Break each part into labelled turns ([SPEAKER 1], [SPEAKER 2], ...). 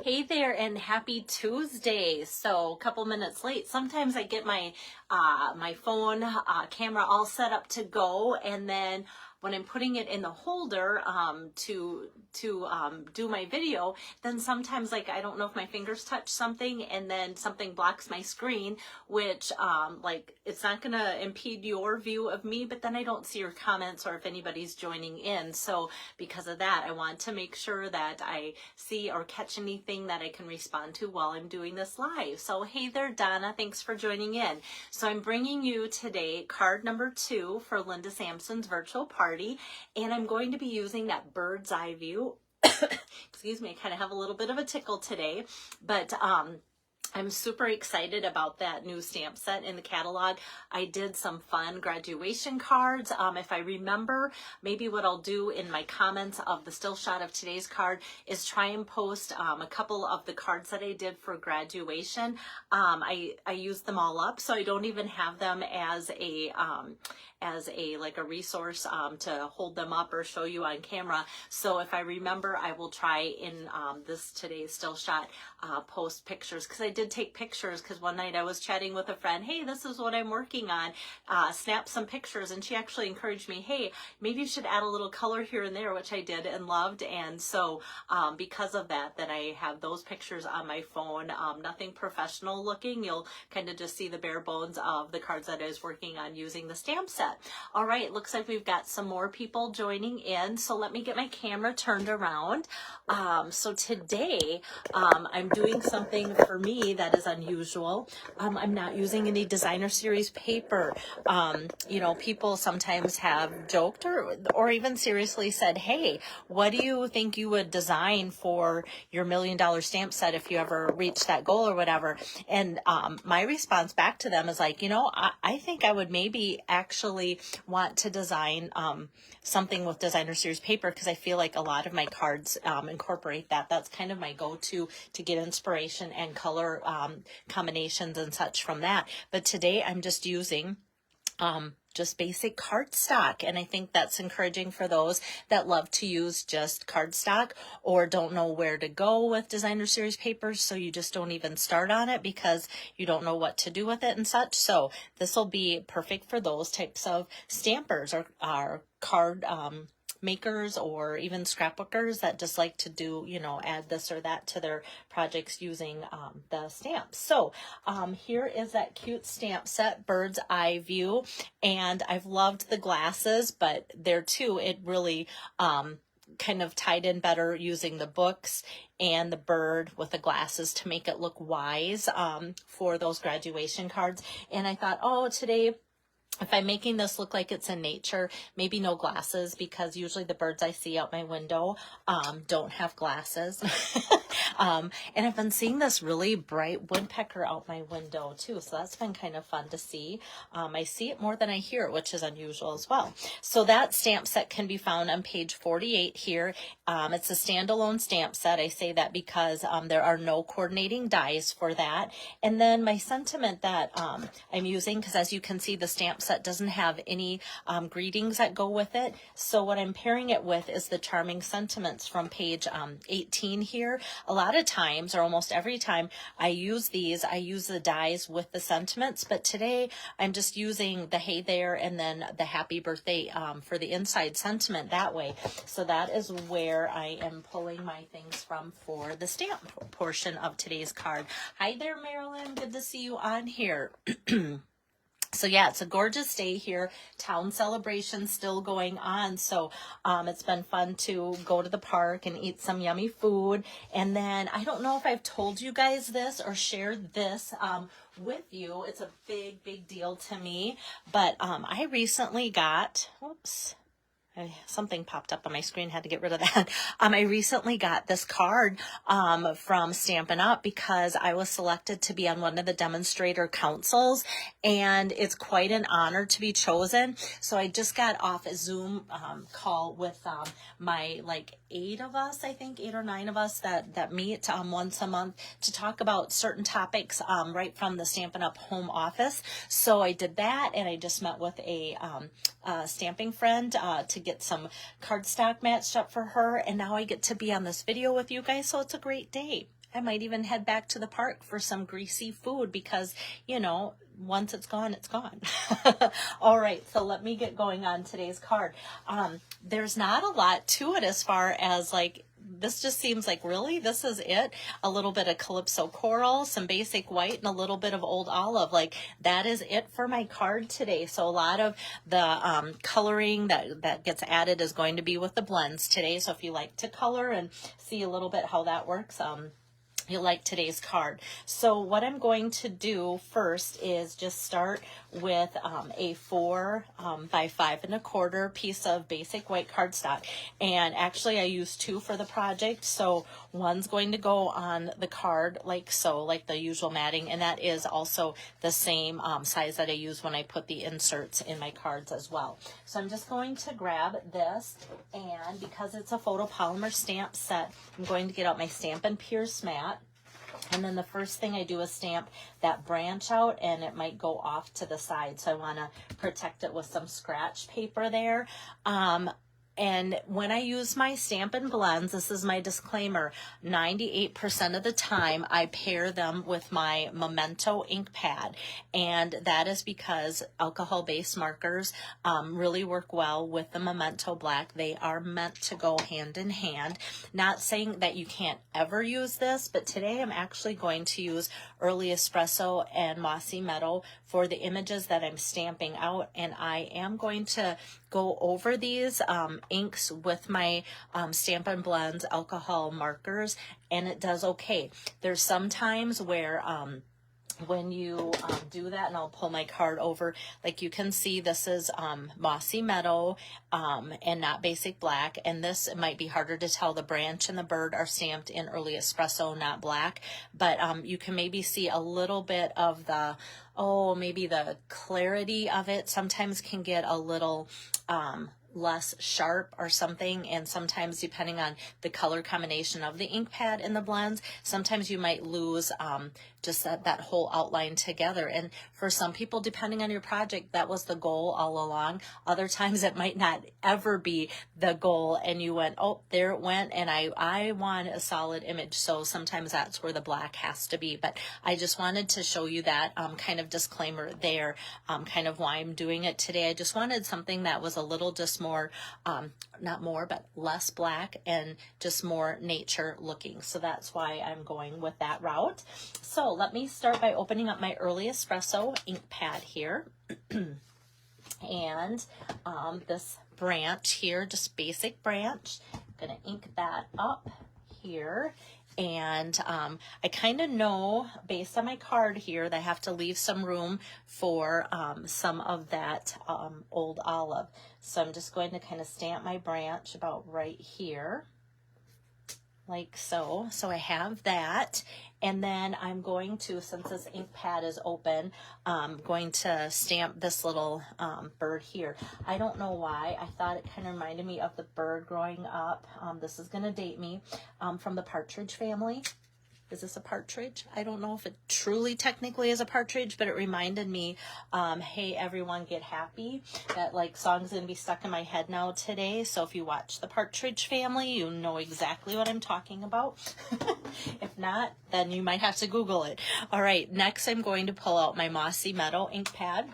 [SPEAKER 1] Hey there and happy Tuesday. So a couple minutes late. Sometimes I get my my phone camera all set up to go, and then when I'm putting it in the holder to do my video, then sometimes like I don't know if my fingers touch something and then something blocks my screen, which like it's not gonna impede your view of me, but then I don't see your comments or if anybody's joining in. So because of that, I want to make sure that I see or catch anything that I can respond to while I'm doing this live. So hey there, Donna, thanks for joining in. So I'm bringing you today card number 2 for Linda Sampson's virtual party, and I'm going to be using that bird's eye view. Excuse me, I kind of have a little bit of a tickle today, but I'm super excited about that new stamp set in the catalog. I did some fun graduation cards. If I remember, maybe what I'll do in my comments of the still shot of today's card is try and post a couple of the cards that I did for graduation. I used them all up, so I don't even have them as a like a resource to hold them up or show you on camera. So if I remember, I will try in this today's still shot post pictures, because I did take pictures, because one night I was chatting with a friend, hey, this is what I'm working on, snap some pictures, and she actually encouraged me, hey, maybe you should add a little color here and there, which I did and loved. And so because of that, I have those pictures on my phone. Nothing professional looking. You'll kind of just see the bare bones of the cards that I was working on using the stamp set. All right, looks like we've got some more people joining in, so let me get my camera turned around. So today I'm doing something for me that is unusual. I'm not using any designer series paper. You know, people sometimes have joked or even seriously said, hey, what do you think you would design for your $1 million stamp set if you ever reach that goal or whatever? And my response back to them is like, you know, I think I would maybe actually want to design something with designer series paper, because I feel like a lot of my cards incorporate that. That's kind of my go-to to get inspiration and color combinations and such from that. But today I'm just using just basic cardstock, and I think that's encouraging for those that love to use just cardstock or don't know where to go with designer series papers, so you just don't even start on it because you don't know what to do with it and such. So this will be perfect for those types of stampers or card makers or even scrapbookers that just like to do, you know, add this or that to their projects using the stamps. So here is that cute stamp set, bird's eye view, and I've loved the glasses, but there too it really kind of tied in better using the books and the bird with the glasses to make it look wise for those graduation cards. And I thought, oh, today if I'm making this look like it's in nature, maybe no glasses, because usually the birds I see out my window don't have glasses. And I've been seeing this really bright woodpecker out my window too, so that's been kind of fun to see. I see it more than I hear it, which is unusual as well. So that stamp set can be found on page 48 here. It's a standalone stamp set. I say that because there are no coordinating dies for that. And then my sentiment that I'm using, because as you can see, the stamp set doesn't have any greetings that go with it. So what I'm pairing it with is the charming sentiments from page 18 here. A lot of times, or almost every time I use these, I use the dies with the sentiments, but today I'm just using the hey there and then the happy birthday for the inside sentiment that way. So that is where I am pulling my things from for the stamp portion of today's card. Hi there, Marilyn. Good to see you on here. So yeah, it's a gorgeous day here. Town celebration still going on. So it's been fun to go to the park and eat some yummy food. And then I don't know if I've told you guys this or shared this with you. It's a big, big deal to me. But I recently got, whoops. Something popped up on my screen, had to get rid of that. I recently got this card from Stampin' Up! Because I was selected to be on one of the demonstrator councils, and it's quite an honor to be chosen. So I just got off a Zoom call with my 8 of us, I think 8 or 9 of us that meet once a month to talk about certain topics right from the Stampin' Up! Home office. So I did that, and I just met with a stamping friend to get some cardstock matched up for her, and now I get to be on this video with you guys, so it's a great day. I might even head back to the park for some greasy food because, you know, once it's gone, it's gone. All right, so let me get going on today's card. There's not a lot to it as far as like, this just seems like, really, this is it? A little bit of Calypso Coral, some basic white, and a little bit of Old Olive. Like, that is it for my card today. So a lot of the coloring that gets added is going to be with the blends today. So if you like to color and see a little bit how that works, you'll like today's card. So what I'm going to do first is just start with a 4 by 5 1/4 piece of basic white cardstock. And actually I used 2 for the project. So one's going to go on the card like so, like the usual matting. And that is also the same size that I use when I put the inserts in my cards as well. So I'm just going to grab this, and because it's a photopolymer stamp set, I'm going to get out my Stampin' Pierce mat. And then the first thing I do is stamp that branch out, and it might go off to the side. So I want to protect it with some scratch paper there. And when I use my Stampin' Blends, this is my disclaimer, 98% of the time I pair them with my Memento ink pad. And that is because alcohol-based markers really work well with the Memento Black. They are meant to go hand in hand. Not saying that you can't ever use this, but today I'm actually going to use Early Espresso and Mossy Meadow for the images that I'm stamping out. And I am going to go over these inks with my Stampin' Blends alcohol markers, and it does okay. There's some times where when you do that, and I'll pull my card over, like you can see this is Mossy Meadow and not Basic Black, and this, it might be harder to tell, the branch and the bird are stamped in Early Espresso, not black, but you can maybe see a little bit of the, maybe the clarity of it sometimes can get a little less sharp or something. And sometimes, depending on the color combination of the ink pad and the blends, sometimes you might lose just that whole outline together. And for some people, depending on your project, that was the goal all along. Other times it might not ever be the goal, and you went, oh, there it went, and I want a solid image. So sometimes that's where the black has to be. But I just wanted to show you that kind of disclaimer there, kind of why I'm doing it today. I just wanted something that was a little just more, not more, but less black and just more nature looking. So that's why I'm going with that route. So let me start by opening up my Early Espresso ink pad here. And this branch here, just basic branch, I'm going to ink that up here. And I kind of know, based on my card here, that I have to leave some room for some of that Old Olive. So I'm just going to kind of stamp my branch about right here, like so. So I have that. And then I'm going to, since this ink pad is open, I'm going to stamp this little bird here. I don't know why. I thought it kind of reminded me of the bird growing up. This is going to date me, from the Partridge Family. Is this a partridge? I don't know if it truly technically is a partridge, but it reminded me, hey, everyone get happy. That like song's going to be stuck in my head now today. So if you watch the Partridge Family, you know exactly what I'm talking about. If not, then you might have to Google it. All right, next I'm going to pull out my Mossy Meadow ink pad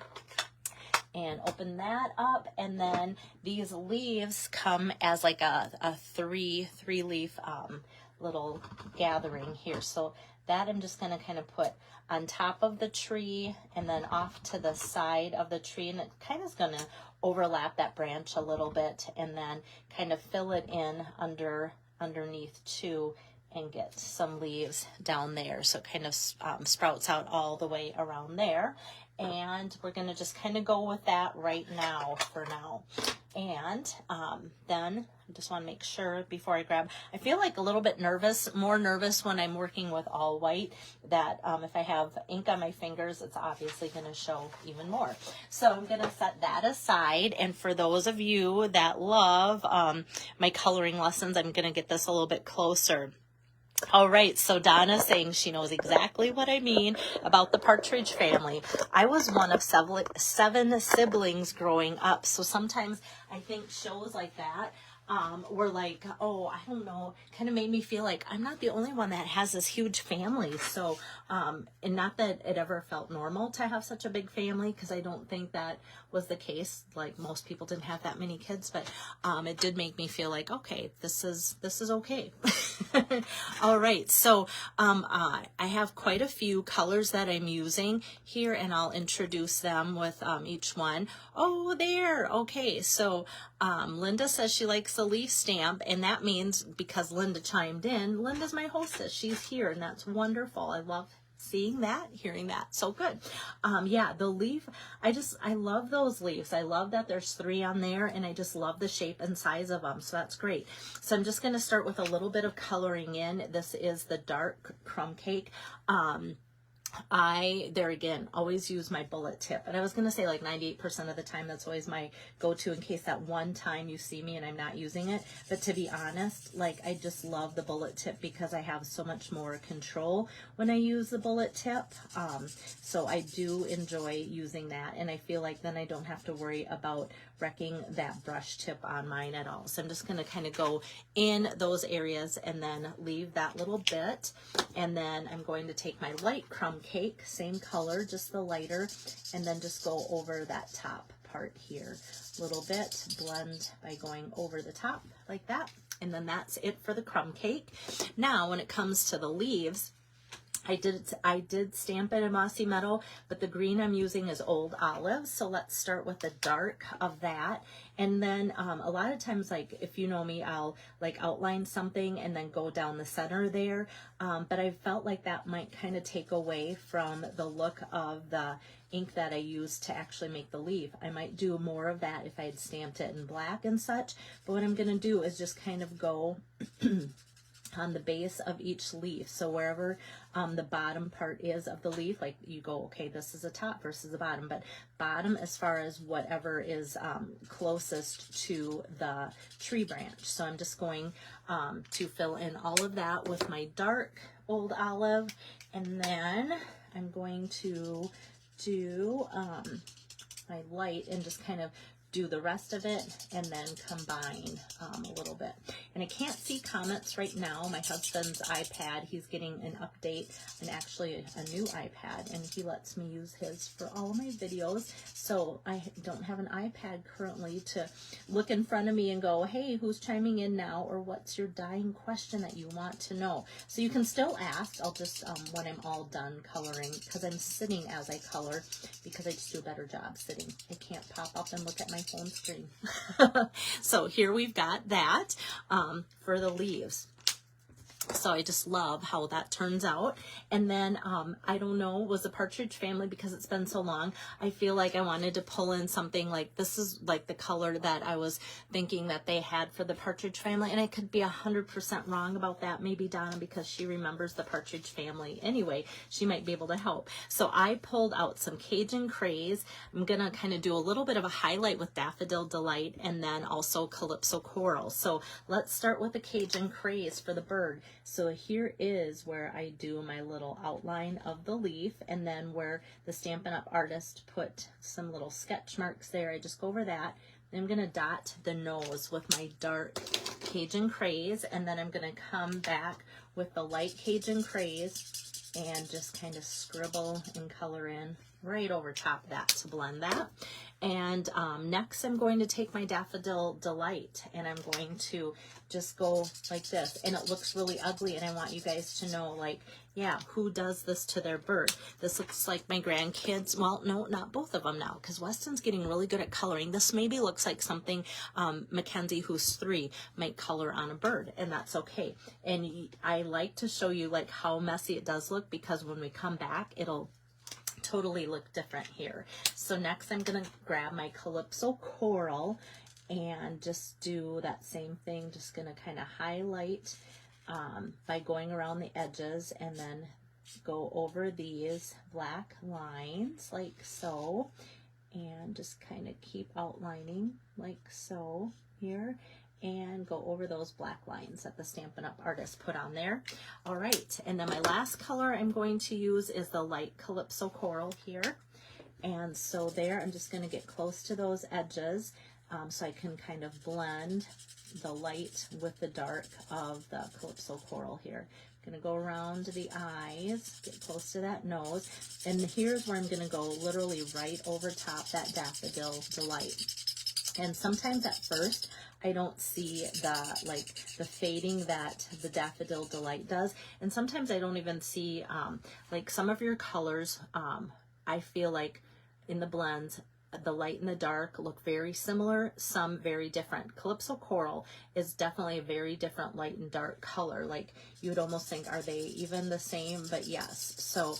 [SPEAKER 1] and open that up. And then these leaves come as like a three leaf little gathering here. So that I'm just going to kind of put on top of the tree and then off to the side of the tree, and it kind of is going to overlap that branch a little bit, and then kind of fill it in underneath too, and get some leaves down there. So it kind of sprouts out all the way around there. And we're going to just kind of go with that right now for now. And then I just want to make sure before I grab, I feel like a little bit nervous, more nervous when I'm working with all white, that if I have ink on my fingers, it's obviously going to show even more. So I'm going to set that aside. And for those of you that love my coloring lessons, I'm going to get this a little bit closer. All right, so Donna's saying she knows exactly what I mean about the Partridge Family. I was one of 7 siblings growing up, so sometimes I think shows like that were like, oh, I don't know, kind of made me feel like I'm not the only one that has this huge family. So, and not that it ever felt normal to have such a big family, because I don't think that was the case. Like, most people didn't have that many kids, but it did make me feel like, okay, this is okay. All right, so I have quite a few colors that I'm using here, and I'll introduce them with each one. Oh, there. Okay, so Linda says she likes the leaf stamp, and that means, because Linda chimed in, Linda's my hostess. She's here, and that's wonderful. I love seeing that, hearing that. So good. Yeah, the leaf, I love those leaves. I love that there's 3 on there, and I just love the shape and size of them. So that's great. So I'm just going to start with a little bit of coloring in. This is the dark crumb cake. There again, always use my bullet tip. And I was going to say like 98% of the time, that's always my go-to in case that one time you see me and I'm not using it. But to be honest, like, I just love the bullet tip because I have so much more control when I use the bullet tip. So I do enjoy using that. And I feel like then I don't have to worry about wrecking that brush tip on mine at all. So I'm just going to kind of go in those areas and then leave that little bit. And then I'm going to take my light crumb cake, same color, just the lighter, and then just go over that top part here a little bit, blend by going over the top like that. And then that's it for the crumb cake. Now, when it comes to the leaves, I did stamp it in Mossy Meadow, but the green I'm using is Old Olive. So let's start with the dark of that. And then a lot of times, like, if you know me, I'll like outline something and then go down the center there. But I felt like that might kind of take away from the look of the ink that I used to actually make the leaf. I might do more of that if I had stamped it in black and such. But what I'm going to do is just kind of go on the base of each leaf. So wherever the bottom part is of the leaf, like, you go, okay, this is the top versus the bottom, but bottom as far as whatever is closest to the tree branch. So I'm just going to fill in all of that with my dark Old Olive, and then I'm going to do my light and just kind of do the rest of it and then combine a little bit. And I can't see comments right now. My husband's iPad, he's getting an update and actually a new iPad, and he lets me use his for all of my videos. So I don't have an iPad currently to look in front of me and go, hey, who's chiming in now? Or what's your dying question that you want to know? So you can still ask. I'll just, when I'm all done coloring, because I'm sitting as I color, because I just do a better job sitting. I can't pop up and look at my phone screen. So here we've got that for the leaves. So I just love how that turns out. And then I don't know, was the Partridge Family, because it's been so long, I feel like I wanted to pull in something like, this is like the color that I was thinking that they had for the Partridge Family, and I could be 100% wrong about that. Maybe Donna, because she remembers the Partridge Family anyway, she might be able to help. So I pulled out some Cajun Craze. I'm gonna kind of do a little bit of a highlight with Daffodil Delight and then also Calypso Coral. So let's start with the Cajun Craze for the bird. So here is where I do my little outline of the leaf, and then where the Stampin' Up! Artist put some little sketch marks there, I just go over that. Then I'm going to dot the nose with my dark Cajun Craze, and then I'm going to come back with the light Cajun Craze and just kind of scribble and color in right over top of that to blend that. And next I'm going to take my Daffodil Delight, and I'm going to just go like this, and it looks really ugly, and I want you guys to know, like, yeah, who does this to their bird? This looks like my grandkids. Well, no, not both of them now, because Weston's getting really good at coloring. This maybe looks like something Mackenzie, who's 3, might color on a bird, and that's okay. And I like to show you like how messy it does look, because when we come back, it'll totally look different here. So next I'm going to grab my Calypso Coral and just do that same thing. Just going to kind of highlight by going around the edges, and then go over these black lines like so, and just kind of keep outlining like so here, and go over those black lines that the Stampin' Up! Artist put on there. All right, and then my last color I'm going to use is the light Calypso Coral here. And so there, I'm just going to get close to those edges. so I can kind of blend the light with the dark of the Calypso Coral here. I'm going to go around the eyes, get close to that nose, and here's where I'm going to go literally right over top that Daffodil Delight. And sometimes at first I don't see the fading that the Daffodil Delight does, and sometimes I don't even see like some of your colors. I feel like in the blends, the light and the dark look very similar, some very different. Calypso Coral is definitely a very different light and dark color. Like you would almost think, are they even the same? But yes. So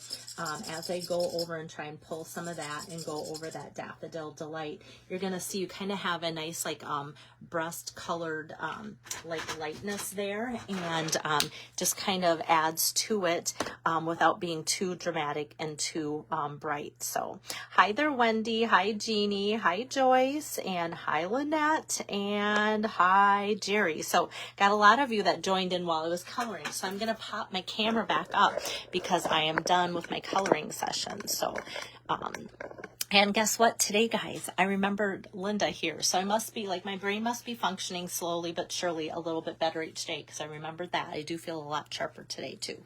[SPEAKER 1] as I go over and try and pull some of that and go over that Daffodil Delight, you're going to see you kind of have a nice like breast colored like lightness there, and just kind of adds to it without being too dramatic and too bright. So hi there, Wendy. Hi, Jeannie. Hi, Joyce. And hi, Lynette. And hi, Jerry. So got a lot of you that joined in while I was coloring. So I'm going to pop my camera back up because I am done with my coloring session. So, and guess what? Today, guys, I remembered Linda here. So I must be like, my brain must be functioning slowly but surely a little bit better each day because I remembered that. I do feel a lot sharper today too.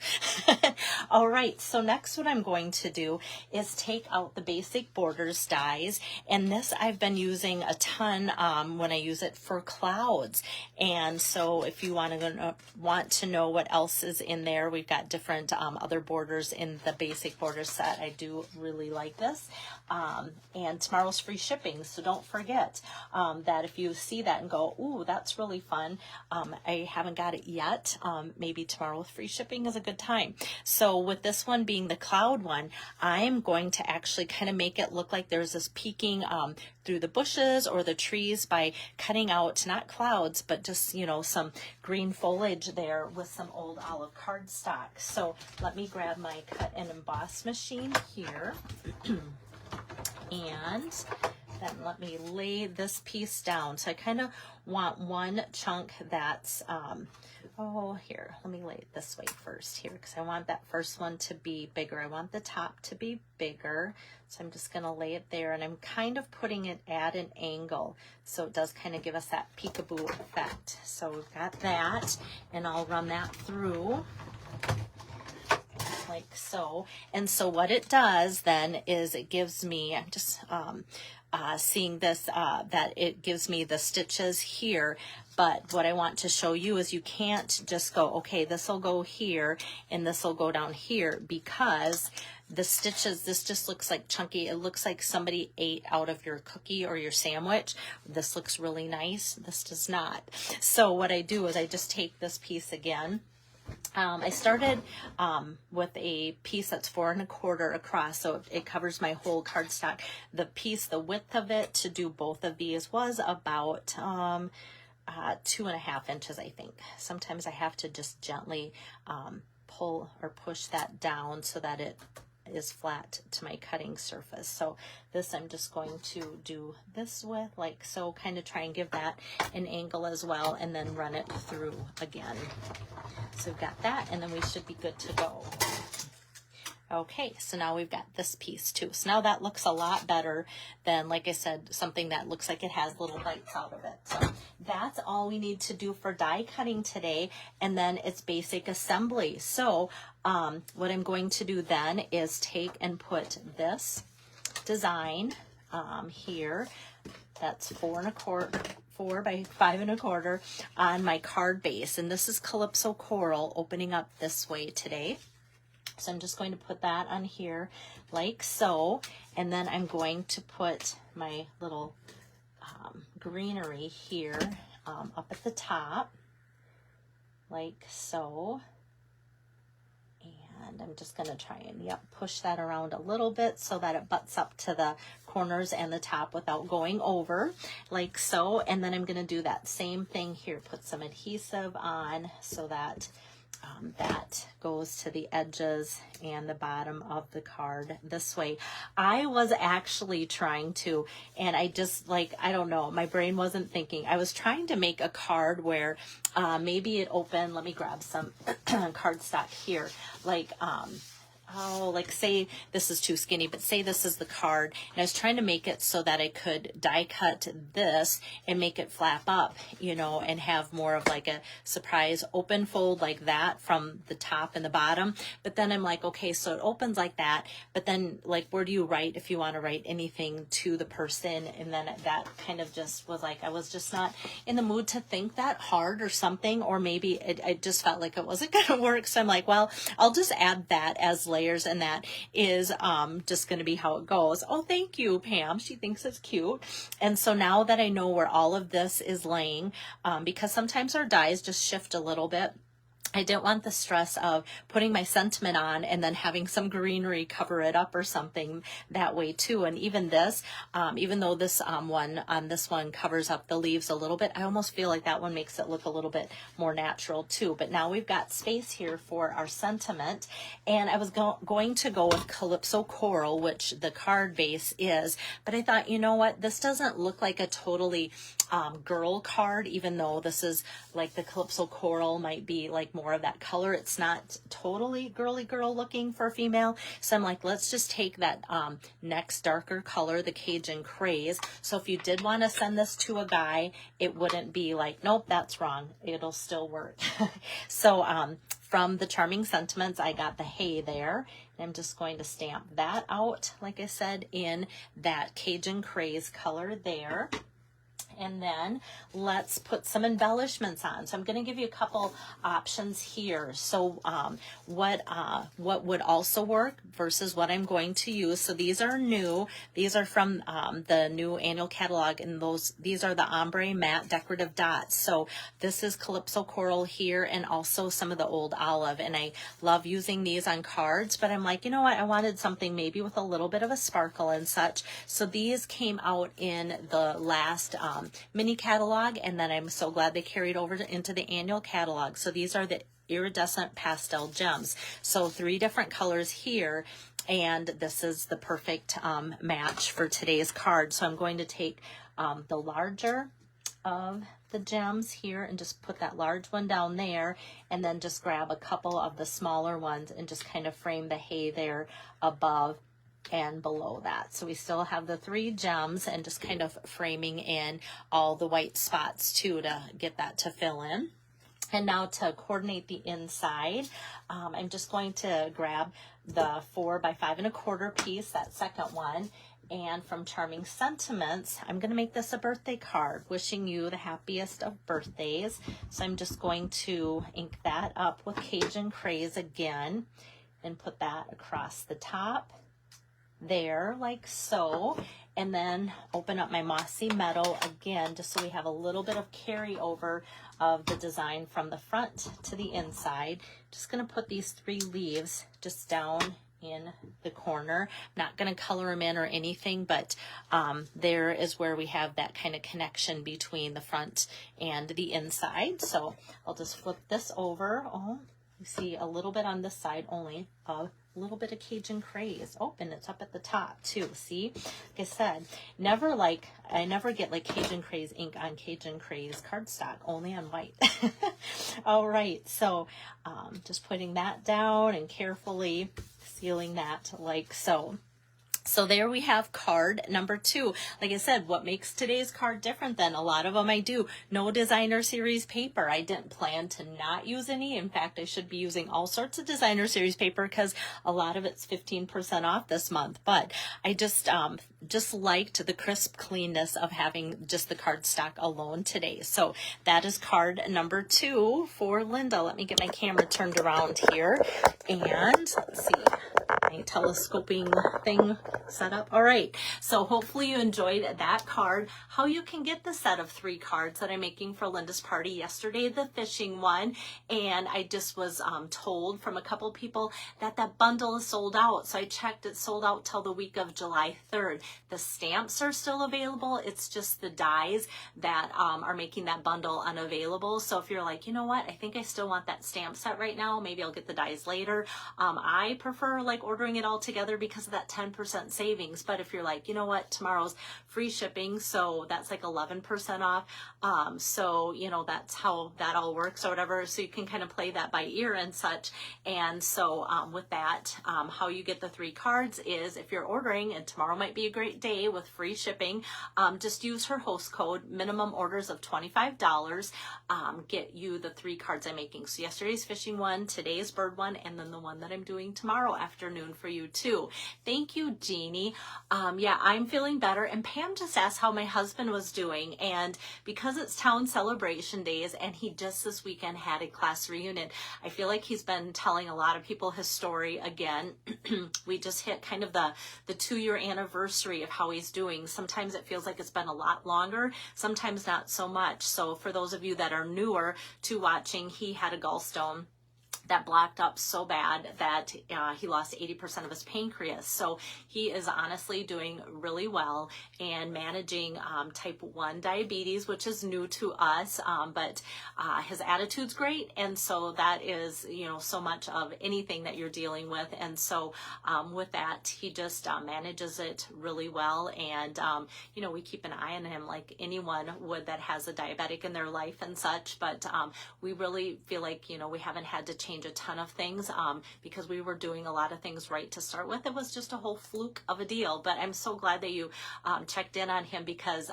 [SPEAKER 1] All right. So next what I'm going to do is take out the Basic Borders dies. And this I've been using a ton when I use it for clouds. And so if you want to know what else is in there, we've got different other borders in the Basic Borders set. I do really like this. And tomorrow's free shipping, so don't forget that if you see that and go, ooh, that's really fun, I haven't got it yet, maybe tomorrow with free shipping is a good time. So with this one being the cloud one, I'm going to actually kind of make it look like there's this peeking through the bushes or the trees by cutting out not clouds, but just, you know, some green foliage there with some old olive cardstock. So let me grab my cut and emboss machine here. And then let me lay this piece down. So I kind of want one chunk that's, here, let me lay it this way first here because I want that first one to be bigger. I want the top to be bigger. So I'm just going to lay it there, and I'm kind of putting it at an angle so it does kind of give us that peekaboo effect. So we've got that, and I'll run that through like so. And so what it does then is it gives me, I'm just seeing this, that it gives me the stitches here. But what I want to show you is you can't just go, okay, this will go here and this will go down here, because the stitches, this just looks like chunky. It looks like somebody ate out of your cookie or your sandwich. This looks really nice. This does not. So what I do is I just take this piece again. I started with a piece that's 4 1/4 across, so it covers my whole cardstock. The piece, the width of it to do both of these was about 2.5 inches, I think. Sometimes I have to just gently pull or push that down so that it is flat to my cutting surface. So this I'm just going to do this with, like so, kind of try and give that an angle as well, and then run it through again. So we've got that, and then we should be good to go. Okay, so now we've got this piece too. So now that looks a lot better than, like I said, something that looks like it has little bites out of it. So that's all we need to do for die cutting today, and then it's basic assembly. So what I'm going to do then is take and put this design here, that's 4 by 5 1/4 on my card base, and this is Calypso Coral opening up this way today. So I'm just going to put that on here like so, and then I'm going to put my little greenery here up at the top like so. And I'm just going to try and push that around a little bit so that it butts up to the corners and the top without going over like so. And then I'm going to do that same thing here, put some adhesive on so that that goes to the edges and the bottom of the card this way. I was actually trying to, and I just like, I don't know, my brain wasn't thinking. I was trying to make a card where maybe it opened, let me grab some cardstock here, like oh, like say this is too skinny, but say this is the card, and I was trying to make it so that I could die cut this and make it flap up, you know, and have more of like a surprise open fold like that from the top and the bottom. But then I'm like, okay, so it opens like that, but then like, where do you write if you want to write anything to the person? And then that kind of just was like, I was just not in the mood to think that hard or something, or maybe it just felt like it wasn't going to work. So I'm like, well, I'll just add that as layers, and that is just going to be how it goes. Oh, thank you, Pam. She thinks it's cute. And so now that I know where all of this is laying, because sometimes our dies just shift a little bit, I didn't want the stress of putting my sentiment on and then having some greenery cover it up or something that way too. And even this, even though this this one covers up the leaves a little bit, I almost feel like that one makes it look a little bit more natural too. But now we've got space here for our sentiment. And I was going to go with Calypso Coral, which the card base is. But I thought, you know what, this doesn't look like a totally girl card, even though this is like the Calypso Coral might be like more of that color. It's not totally girly girl looking for a female. So I'm like, let's just take that next darker color, the Cajun Craze. So if you did want to send this to a guy, it wouldn't be like, nope, that's wrong. It'll still work. So from the Charming Sentiments, I got the Hey there. I'm just going to stamp that out, like I said, in that Cajun Craze color there. And then let's put some embellishments on. So I'm going to give you a couple options here. So what would also work versus what I'm going to use. So these are new. These are from the new annual catalog, and these are the ombre matte decorative dots. So this is Calypso Coral here, and also some of the old olive. And I love using these on cards, but I'm like, you know what? I wanted something maybe with a little bit of a sparkle and such. So these came out in the last mini catalog, and then I'm so glad they carried over into the annual catalog. So these are the iridescent pastel gems. So 3 different colors here, and this is the perfect match for today's card. So I'm going to take the larger of the gems here and just put that large one down there, and then just grab a couple of the smaller ones and just kind of frame the Hey there above and below that. So we still have the 3 gems, and just kind of framing in all the white spots too to get that to fill in. And now to coordinate the inside, I'm just going to grab the 4 by 5 1/4 piece, that second one. And from Charming Sentiments, I'm going to make this a birthday card, wishing you the happiest of birthdays. So I'm just going to ink that up with Cajun Craze again and put that across the top there, like so. And then open up my Mossy Meadow again, just so we have a little bit of carryover of the design from the front to the inside. Just going to put these 3 leaves just down in the corner. I'm not going to color them in or anything, but there is where we have that kind of connection between the front and the inside. So I'll just flip this over. Oh, you see a little bit on this side only, a little bit of Cajun Craze. Oh, and it's up at the top too. See, like I said, I never get like Cajun Craze ink on Cajun Craze cardstock, only on white. All right, so just putting that down and carefully sealing that like so. So there we have card number 2. Like I said, what makes today's card different than a lot of them I do? No designer series paper. I didn't plan to not use any. In fact, I should be using all sorts of designer series paper because a lot of it's 15% off this month. But I just liked the crisp cleanness of having just the cardstock alone today. So that is card number 2 for Linda. Let me get my camera turned around here, and let's see, my telescoping thing set up. All right, so hopefully you enjoyed that card. How you can get the set of 3 cards that I'm making for Linda's party yesterday, the fishing one, and I just was told from a couple people that that bundle is sold out. So I checked, it's sold out till the week of July 3rd. The stamps are still available. It's just the dies that are making that bundle unavailable. So if you're like, you know what, I think I still want that stamp set right now, maybe I'll get the dies later. I prefer like ordering ordering it all together because of that 10% savings. But if you're like, you know what, tomorrow's free shipping, so that's like 11% off. So, you know, that's how that all works or whatever. So you can kind of play that by ear and such. And so with that, how you get the 3 cards is if you're ordering, and tomorrow might be a great day with free shipping, just use her host code, minimum orders of $25, get you the 3 cards I'm making. So yesterday's fishing one, today's bird one, and then the one that I'm doing tomorrow afternoon for you too. Thank you, Jeannie. Yeah, I'm feeling better. And Pam just asked how my husband was doing. And because it's town celebration days and he just this weekend had a class reunion, I feel like he's been telling a lot of people his story again. We just hit kind of the 2-year anniversary of how he's doing. Sometimes it feels like it's been a lot longer, sometimes not so much. So for those of you that are newer to watching, he had a gallstone that blocked up so bad that he lost 80% of his pancreas. So he is honestly doing really well and managing type 1 diabetes, which is new to us, but his attitude's great. And so that is, you know, so much of anything that you're dealing with. And so with that, he just manages it really well. And, you know, we keep an eye on him like anyone would that has a diabetic in their life and such. But we really feel like, you know, we haven't had to change a ton of things because we were doing a lot of things right to start with. It was just a whole fluke of a deal, but I'm so glad that you checked in on him because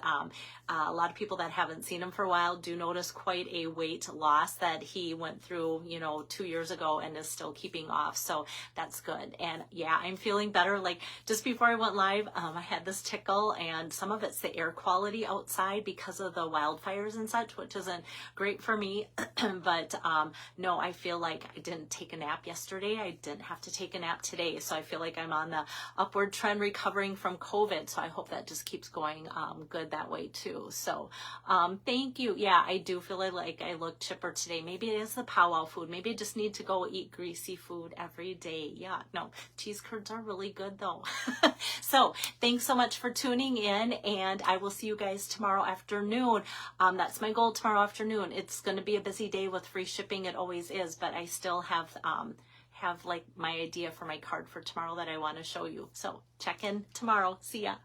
[SPEAKER 1] a lot of people that haven't seen him for a while do notice quite a weight loss that he went through, you know, 2 years ago and is still keeping off. So that's good. And yeah, I'm feeling better. Like just before I went live, I had this tickle, and some of it's the air quality outside because of the wildfires and such, which isn't great for me. But no, I feel like I didn't take a nap yesterday. I didn't have to take a nap today. So I feel like I'm on the upward trend recovering from COVID. So I hope that just keeps going good that way too. So thank you. Yeah, I do feel like I look chipper today. Maybe it is the powwow food. Maybe I just need to go eat greasy food every day. Yeah, no, cheese curds are really good though. So thanks so much for tuning in, and I will see you guys tomorrow afternoon. That's my goal tomorrow afternoon. It's going to be a busy day with free shipping. It always is, but I still have like my idea for my card for tomorrow that I want to show you. So check in tomorrow. See ya.